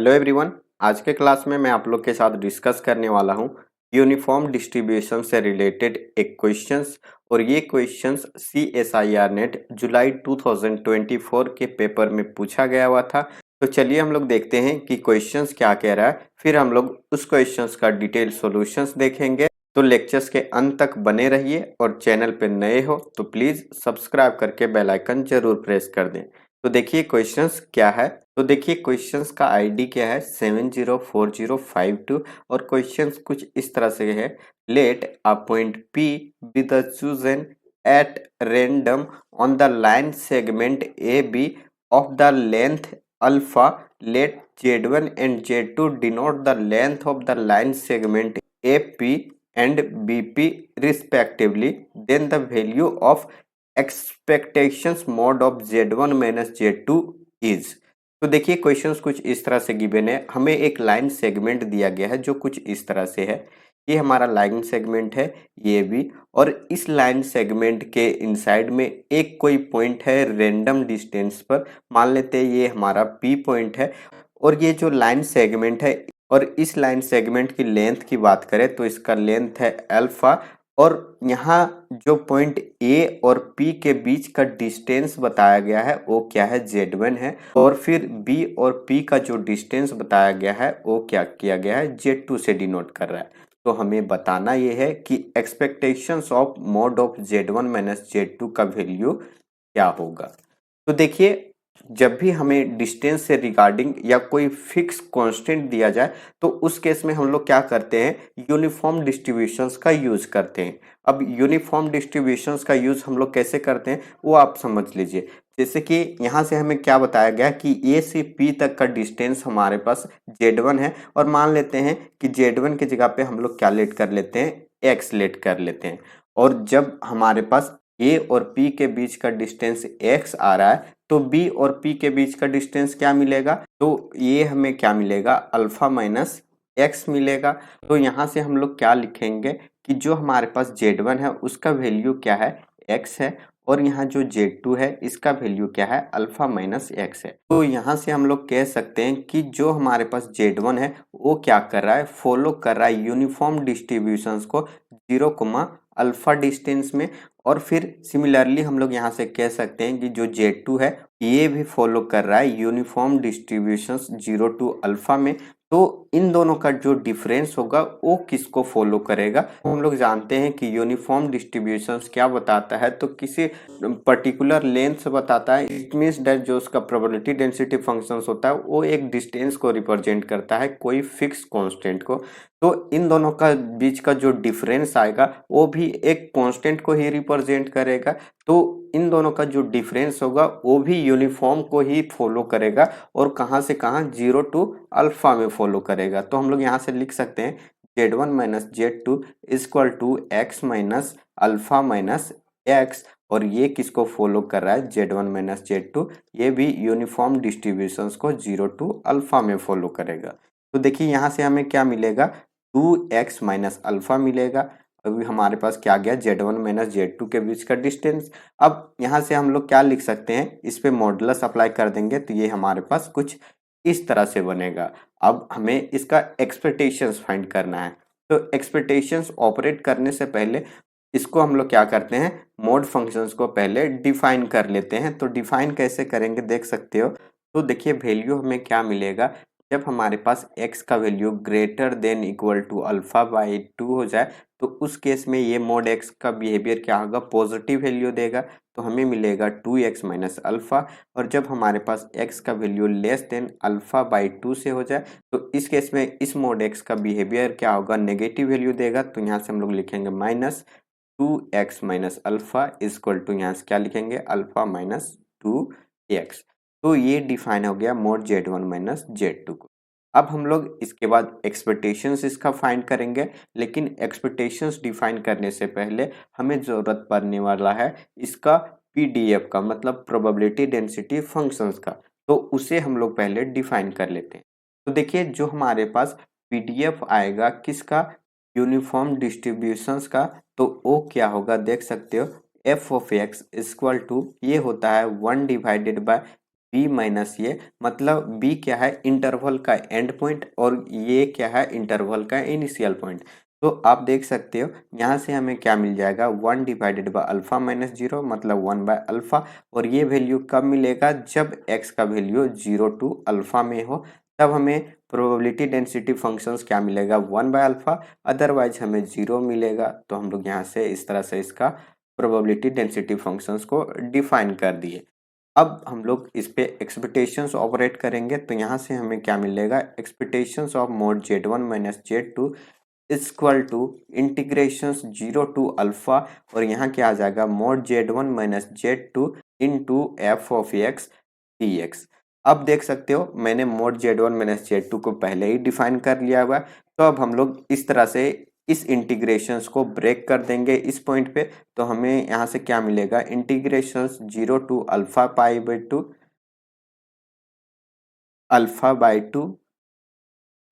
Hello everyone. आज के class में मैं आप लोग के साथ डिस्कस करने वाला हूं यूनिफॉर्म डिस्ट्रीब्यूशन से रिलेटेड एक क्वेश्चंस। और ये क्वेश्चंस CSIR नेट जुलाई 2024 के पेपर में पूछा गया हुआ था। तो चलिए हम लोग देखते हैं कि क्वेश्चंस क्या कह रहा है, फिर हम लोग उस क्वेश्चंस का डिटेल सॉल्यूशंस देखेंगे। तो लेक्चर्स के अंत तक बने रहिए और चैनल पे नए हो तो प्लीज सब्सक्राइब करके बेल आइकन जरूर प्रेस कर दें। तो देखिए क्वेश्चंस क्या है। तो देखिए क्वेश्चंस का आईडी क्या है 704052 और क्वेश्चंस कुछ इस तरह से है। Let a point P be the chosen at random on the line segment AB of the length alpha. Let Z1 and Z2 denote the length of the line segment AP and BP respectively. Then the value of expectations mod of Z1 minus Z2 is। तो देखिए questions कुछ इस तरह से given है। हमें एक line segment दिया गया है जो कुछ इस तरह से है। ये हमारा लाइन सेगमेंट है ये भी, और इस लाइन सेगमेंट के इनसाइड में एक कोई पॉइंट है रेंडम डिस्टेंस पर। मान लेते हैं ये हमारा P पॉइंट है और ये जो लाइन सेगमेंट है, और इस लाइन सेगमेंट की लेंथ की बात करें तो इसका लेंथ है अल्फा। और यहाँ जो पॉइंट A और P के बीच का डिस्टेंस बताया गया है वो क्या है, Z1 है। और फिर B और P का जो डिस्टेंस बताया गया है वो क्या किया गया है, Z2 से डिनोट कर रहा है। तो हमें बताना ये है कि expectations of mod of Z1 minus Z2 का वैल्यू क्या होगा। तो देखिए जब भी हमें डिस्टेंस से रिगार्डिंग या कोई फिक्स कांस्टेंट दिया जाए तो उस केस में हम लोग क्या करते हैं, यूनिफॉर्म डिस्ट्रीब्यूशंस का यूज करते हैं। अब यूनिफॉर्म डिस्ट्रीब्यूशंस का यूज हम लोग कैसे करते हैं वो आप समझ लीजिए। जैसे कि यहाँ से हमें क्या बताया गया कि A से P तक का डिस्टेंस हमारे पास Z1 है, और मान लेते हैं कि Z1 की जगह पे हम लोग क्या लेट कर लेते हैं, X लेट कर लेते हैं। और जब हमारे पास A और P के बीच का डिस्टेंस X आ रहा है तो B और P के बीच का डिस्टेंस क्या मिलेगा, तो ये हमें क्या मिलेगा, अल्फा माइनस एक्स मिलेगा। तो यहाँ से हम लोग क्या लिखेंगे कि जो हमारे पास Z1 है उसका वैल्यू क्या है, x है, और यहाँ जो Z2 है इसका वैल्यू क्या है, अल्फा माइनस एक्स है। तो यहाँ से हम लोग कह सकते हैं कि जो हमारे पास Z1 है वो क्या कर रहा है, फॉलो कर रहा है यूनिफॉर्म डिस्ट्रीब्यूशंस को 0, अल्फा डिस्टेंस में। और फिर सिमिलरली हम लोग यहाँ से कह सकते हैं कि जो Z2 है ये भी फॉलो कर रहा है यूनिफॉर्म डिस्ट्रीब्यूशंस 0 टू अल्फा में। तो इन दोनों का जो डिफरेंस होगा वो किसको फॉलो करेगा, हम लोग जानते हैं कि यूनिफॉर्म डिस्ट्रीब्यूशंस क्या बताता है, तो किसी पर्टिकुलर लेंथ से बताता है। इट मीन्स दैट जो उसका प्रोबेबिलिटी डेंसिटी फंक्शंस होता है वो एक डिस्टेंस को रिप्रेजेंट करता है, कोई फिक्स कांस्टेंट को। तो इन दोनों का बीच का जो डिफरेंस आएगा वो भी एक कांस्टेंट को ही रिप्रेजेंट करेगा। तो इन दोनों का जो डिफरेंस होगा वो भी यूनिफॉर्म को ही फॉलो करेगा, और कहाँ से कहाँ, 0 टू अल्फा में फॉलो करेगा। तो हम लोग यहाँ से लिख सकते हैं Z1 minus Z2 equal to x minus alpha minus x. और ये किसको फॉलो कर रहा है, Z1 माइनस Z2, ये भी यूनिफॉर्म डिस्ट्रीब्यूशंस को 0 टू अल्फा में फॉलो करेगा। तो देखिए यहाँ से हमें क्या मिलेगा, 2x माइनस अल्फा मिलेगा। अभी हमारे पास क्या गया, Z1 माइनस Z2 के बीच का डिस्टेंस। अब यहाँ से हम लोग क्या लिख सकते हैं, इस पे मॉडुलस अप्लाई कर देंगे तो ये हमारे पास कुछ इस तरह से बनेगा। अब हमें इसका एक्सपेक्टेशंस फाइंड करना है। तो एक्सपेक्टेशंस ऑपरेट करने से पहले इसको हम लोग क्या करते हैं, मोड फंक्शंस को पहले डिफाइन कर लेते हैं। तो डिफाइन कैसे करेंगे देख सकते हो। तो देखिए वैल्यू हमें क्या मिलेगा, जब हमारे पास x का value greater than equal to alpha by 2 हो जाए तो उस केस में ये मोड x का बिहेवियर क्या होगा, पॉजिटिव वैल्यू देगा। तो हमें मिलेगा 2x माइनस अल्फा। और जब हमारे पास x का value less than alpha by 2 से हो जाए तो इस केस में इस मोड x का बिहेवियर क्या होगा, नेगेटिव वैल्यू देगा। तो यहाँ से हम लोग लिखेंगे minus 2x minus alpha equal to, यहाँ से क्या लिखेंगे, अल्फा माइनस 2x। तो ये डिफाइन हो गया मोड Z1 माइनस Z2 को। अब हम लोग इसके बाद एक्सपेक्टेशंस इसका फाइंड करेंगे, लेकिन एक्सपेक्टेशंस डिफाइन करने से पहले हमें ज़रूरत पड़ने वाला है इसका PDF का, मतलब प्रोबेबिलिटी डेंसिटी फंक्शंस का। तो उसे हम लोग पहले डिफाइन कर लेते हैं। तो देखिए जो हमारे पास PDF आएगा किसका, यूनिफॉर्म डिस्ट्रीब्यूशंस का, तो वो क्या होगा देख सकते हो, f of x equal to ये होता है 1 डिवाइडेड बाय बी माइनस ये, मतलब बी क्या है, इंटरवल का एंड पॉइंट और ये क्या है, इंटरवल का इनिशियल पॉइंट। तो आप देख सकते हो यहाँ से हमें क्या मिल जाएगा, 1 डिवाइडेड बाय अल्फा माइनस 0 मतलब 1 बाय अल्फा। और ये वैल्यू कब मिलेगा, जब x का वैल्यू 0 टू अल्फा में हो, तब हमें प्रोबेबिलिटी डेंसिटी फंक्शंस क्या मिलेगा, 1 बाय अल्फा, अदरवाइज हमें 0 मिलेगा। तो हम लोग यहाँ से इस तरह से इसका प्रोबेबिलिटी डेंसिटी फंक्शंस को डिफाइन कर दिए। अब हम लोग इस पे एक्सपेक्टेशंस ऑपरेट करेंगे, तो यहाँ से हमें क्या मिलेगा, expectations of mod z1 minus z2 equal to integration 0 to alpha, और यहाँ क्या आ जाएगा, mod z1 minus z2 into f of x d x. अब देख सकते हो मैंने मोड z1 माइनस z2 को पहले ही डिफाइन कर लिया हुआ है। तो अब हम लोग इस तरह से इस इंटीग्रेशंस को ब्रेक कर देंगे इस पॉइंट पे। तो हमें यहाँ से क्या मिलेगा, integrations 0 to alpha pi by 2 alpha by 2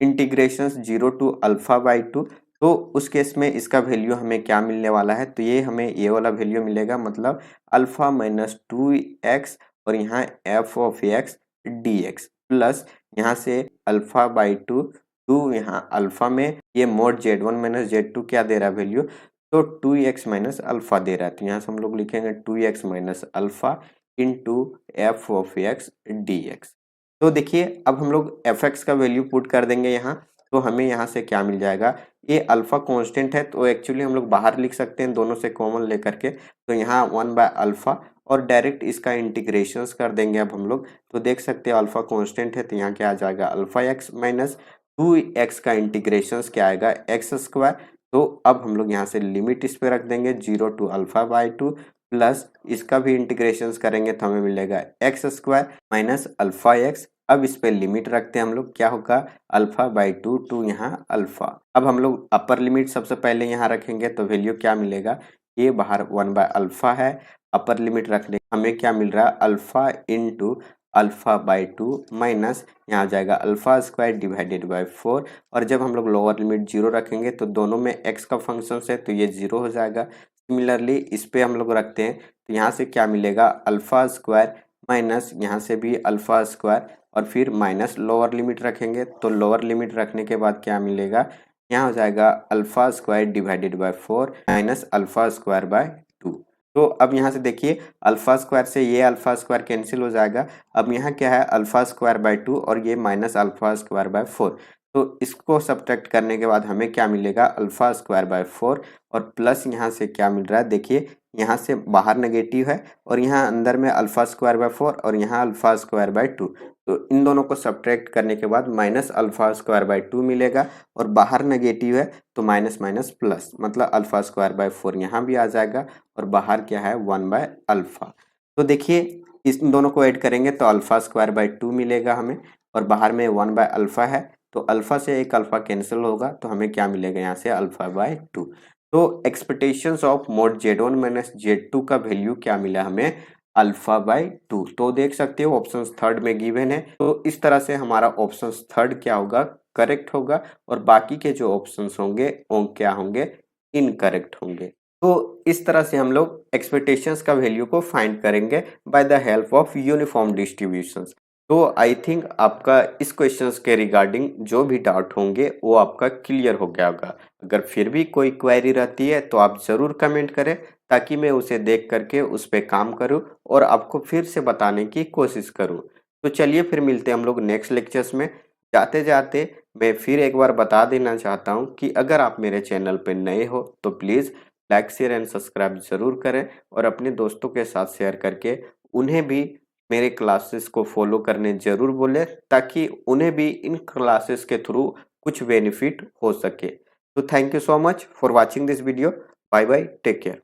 integrations 0 to alpha by 2। तो उस केस में इसका वैल्यू हमें क्या मिलने वाला है, तो ये हमें ये वाला वैल्यू मिलेगा, मतलब अल्फा माइनस 2x और यहाँ F of x d x plus यहाँ से अल्फा बाई 2 टू यहाँ अल्फा में ये मोड z1 माइनस z2 क्या दे रहा है वैल्यू, तो 2x माइनस अल्फा दे रहा है। तो यहाँ से हम लोग लिखेंगे 2x minus alpha into f of x d x. तो देखिए अब हम लोग एफ एक्स का वैल्यू पुट कर देंगे यहाँ। तो हमें यहाँ से क्या मिल जाएगा, ये अल्फा कांस्टेंट है तो एक्चुअली हम लोग बाहर लिख सकते हैं दोनों से कॉमन लेकर के। तो यहाँ 1 बाय अल्फा और डायरेक्ट इसका इंटीग्रेशंस कर देंगे अब हम लोग। तो देख सकते हैं अल्फा कांस्टेंट है तो यहाँ क्या आ जाएगा, अल्फा एक्स माइनस 2x का इंटीग्रेशंस क्या आएगा, एक्स स्क्वायर। तो अब हम लोग यहाँ से लिमिट इस पे रख देंगे 0 टू अल्फा बाई 2 प्लस इसका भी इंटीग्रेशंस करेंगे तो हमें मिलेगा x square minus alpha x. अब इस पे लिमिट रखते हैं हम लोग, क्या होगा, अल्फा बाई 2 टू यहाँ अल्फा। अब हम लोग अपर लिमिट सबसे पहले यहाँ रखेंगे तो वैल्यू क्या मिलेगा, ये बाहर 1 बाय अल्फा है, अपर लिमिट रखने हमें क्या मिल रहा है, alpha into alpha by 2 minus यहाँ आ जाएगा अल्फा स्क्वायर डिवाइडेड बाई 4। और जब हम लोग लोअर लिमिट 0 रखेंगे तो दोनों में x का फंक्शन है तो ये 0 हो जाएगा। सिमिलरली इस पे हम लोग रखते हैं तो यहाँ से क्या मिलेगा, अल्फा स्क्वायर माइनस यहाँ से भी अल्फा स्क्वायर और फिर माइनस लोअर लिमिट रखेंगे। तो लोअर लिमिट रखने के बाद क्या मिलेगा, यहाँ हो जाएगा alpha square divided by 4 minus alpha square by 2। तो अब यहाँ से देखिए अल्फा स्क्वायर से ये अल्फा स्क्वायर कैंसिल हो जाएगा। अब यहाँ क्या है, अल्फा स्क्वायर बाय 2 और ये माइनस अल्फा स्क्वायर बाय 4। तो इसको सब्ट्रैक्ट करने के बाद हमें क्या मिलेगा, अल्फा स्क्वायर बाय 4 और प्लस यहाँ से क्या मिल रहा है, देखिए यहाँ से बाहर नेगेटिव है और यहाँ अंदर में अल्फा स्क्वायर बाय 4 और यहाँ अल्फा स्क्वायर बाय 2। तो इन दोनों को सब्ट्रैक्ट करने के बाद माइनस अल्फा स्क्वायर बाय 2 मिलेगा और बाहर नेगेटिव है तो माइनस माइनस प्लस, मतलब अल्फा स्क्वायर बाय 4 यहाँ भी आ जाएगा और बाहर क्या है 1 बाय अल्फा। तो देखिए इस दोनों को ऐड करेंगे तो अल्फा स्क्वायर बाय 2 मिलेगा हमें और बाहर में 1 बाय अल्फा है तो अल्फा से एक अल्फा कैंसिल होगा तो हमें क्या मिलेगा, यहाँ से अल्फा बाय 2। तो expectations of mod z1 minus z2 का वैल्यू क्या मिला हमें, अल्फा बाय 2। तो देख सकते हो ऑप्शन थर्ड में गिवन है। तो इस तरह से हमारा ऑप्शन थर्ड क्या होगा, करेक्ट होगा और बाकी के जो ऑप्शंस होंगे वो क्या होंगे, इनकरेक्ट होंगे। तो इस तरह से हम लोग एक्सपेक्टेशंस का वैल्यू को फाइंड करेंगे by the help of uniform distributions. तो आई थिंक आपका इस क्वेश्चंस के रिगार्डिंग जो भी डाउट होंगे वो आपका क्लियर हो गया होगा। अगर फिर भी कोई क्वेरी रहती है तो आप ज़रूर कमेंट करें ताकि मैं उसे देख करके उस पर काम करूं और आपको फिर से बताने की कोशिश करूं। तो चलिए फिर मिलते हैं हम लोग नेक्स्ट लेक्चर्स में। जाते जाते मैं फिर एक बार बता देना चाहता हूं कि अगर आप मेरे चैनल पर नए हो तो please like share and subscribe ज़रूर करें और अपने दोस्तों के साथ शेयर करके उन्हें भी मेरे क्लासेस को फॉलो करने ज़रूर बोलें ताकि उन्हें भी इन क्लासेस के थ्रू कुछ बेनिफिट हो सके। तो thank you so much for watching this video. Bye bye, take care.